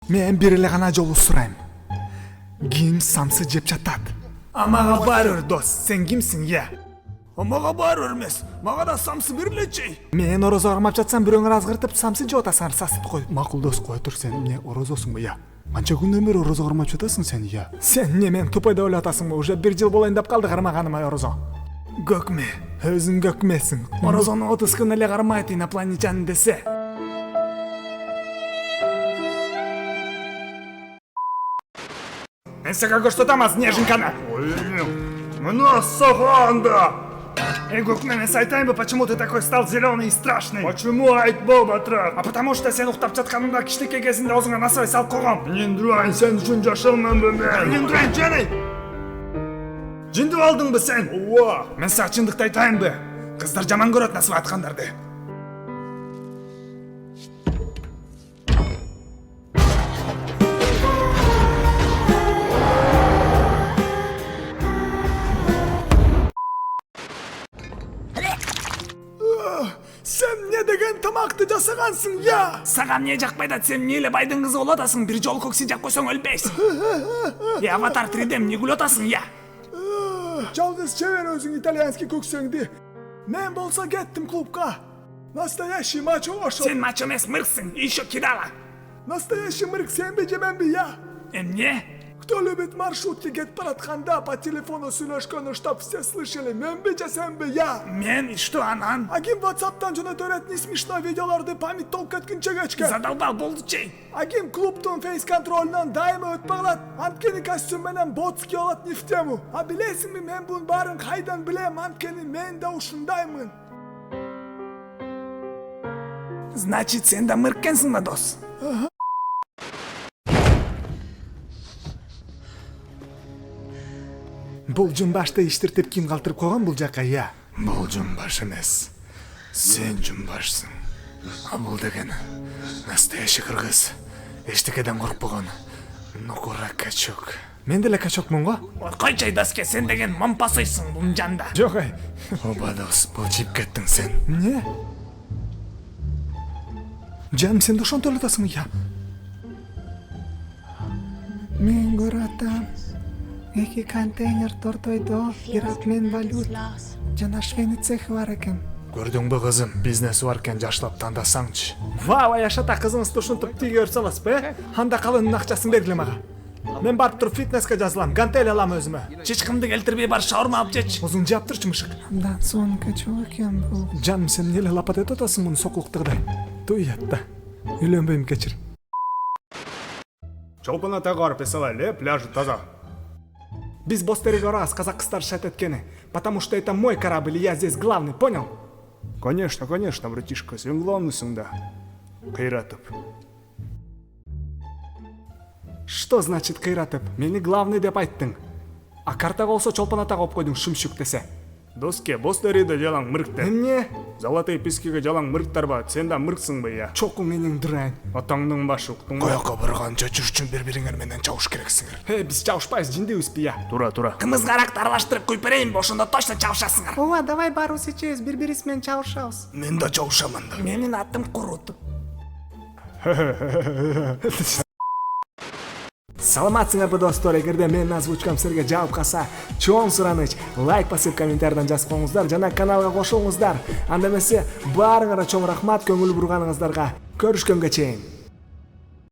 Мен бир эле гана жолу сурайм. Ким самсы жеп жатат? Мага баары дос, сен кимсиң, я? Мага баары эмес. Мага да самсы берлечи. Мен орозо кармап жатсам бирөөңөр азгыртып самсы жеп атасың, сасып кой. Макул дос, кой тур, сен эмне орозосуңбу, я? Анча күндөн бери орозо кармап жатасың сен, я? Сен эмне мен тупой деп ойлоп атасыңбы? Уже 1 жыл болоюн деп калды кармаганыма орозо. Көкме, өзүң көкмесиң. Орозону 30 күн эле кармайт инопланетянин десе. Мен сега көрсөтөм снежинканы. Мына саханда! Көкме, мен айтайынбы, почему ты такой стал зеленый и страшный? Почему айтпа батрак? А потому что сен уктап жатканыңда кичинекей кезинде оозуңа насыбай салып койгом. Мен дурайын, сен үчүн жашалманбы мен. Мен дурайын, жаны. Жындып алдыңбы сен? Ооба. Мен сага чындыкты айтайынбы? Кыздар жаман көрөт насыбай аткандарды. Sen ne деген тамакты жасагансың, я? Сага эмне жакпайт да, сен эмне эле байдын кызы болуп атасың, бир жолу коксин жап койсоң өлбөйсүң. Аватар 3D эмне күлүп атасың, я? Жалгыз чебер өзүң итальянский көксөңдү. Мен болсо кеттим клубка. Настоящий мачо ошол. Сен мачо эмес, мырксың, еще кидала. Настоящий мырк сенби же менби, я? Эмне? Кто любит маршрутке кетип баратканда по телефону сүйлөшкөнү, чтоб все слышали, менби же сенби, я? Мен, и что анан? Агим WhatsApp'тан жөнөтөрөт не смешной видеоларды память толуп кеткенче кечке. Задолбал болду чей. Агим клубтун фейс контролунан дайыма өтпөй калат. Анткени костюм менен ботски алат не в тему. А билесиңби, мен бунун баарын кайдан билем, анткени мен да ушундаймын. Значит, сен да мырккенсиң да, дос? Бул жумбашты иштиртип ким калтырып койгон бул жакка, я? Бул жумбаш эмес. Сен жумбашсың. А бул деген настоящий кыргыз. Эчтекеден коркпогон нукура качок. Мен деле качокмун го? Койчой доске, сен деген момпасыйсың бул жанда. Жок ай. Оба дос, бул жип кеттиң сен. Эмне? Жаным, сен да ошонтип эле атасың, я? Мен көрөтөм. 2 контейнер тортойдо, бир обмен валют, жана швейный цехи бар экен. Көрдүңбү кызым, бизнеси бар экен, жаштап тандасаңчы. Вау, Аяшата, кызыңызды ушинтип тийге өрсө аласызбы, э? Анда калынын акчасын бергиле мага. Мен барып туруп фитнеске жазылам, гантель алам өзүмө. Чычкымды келтирбей бар шаурма алып жечи. Озуң жаап турчу, мышык. Андан соң качок экен бул. Жаным, сен эмне эле лапат этип атасың муну сокулуктагыдай? Туят да. Үйлөнбөйм, кечир. Чолпон ата карып эсалайлы, пляжы таза. Biz бостериге барабыз, казак кыздар шат эткени. Потому что это мой корабль, и я здесь главный, понял? Конечно, конечно, братишка, сен главныйсың да. Кыйратып. Что значит кыйратып? Мени главный деп айттың. А карта болсо чолпон ата коюп койдуң, шумшук десе. Доске, бостериде жалаң мырктар. Эмне? Золотые пескиге жалаң мырктар бар, сен да мырксыңбы, я? Чоку менен дурайын. Атаңдын башы уктуң. Коякка барганча жүрүшчүн бириңер менен чабыш керексиңер. Биз чабышпайбыз, жиндибизби, я? Тура. Кымызгаракты аралаштырып куюп берейинби, ошондо точно чабышасыңар. Ооба, давай барыбыз ичебиз, бири-бирибиз менен чабышабыз. Мен да чабышамын да. Менин атым Курут. Саламатсыңарбы достор, эгерде менин озвучкам силерге жаап калса, чоң сураныч, лайк басып комментарийдан жазып коюңуздар жана каналга кошулуңуздар. Анда эмесе баарыңарга чоң рахмат көңүл бурганыңыздарга. Көрүшкөнгө чейин.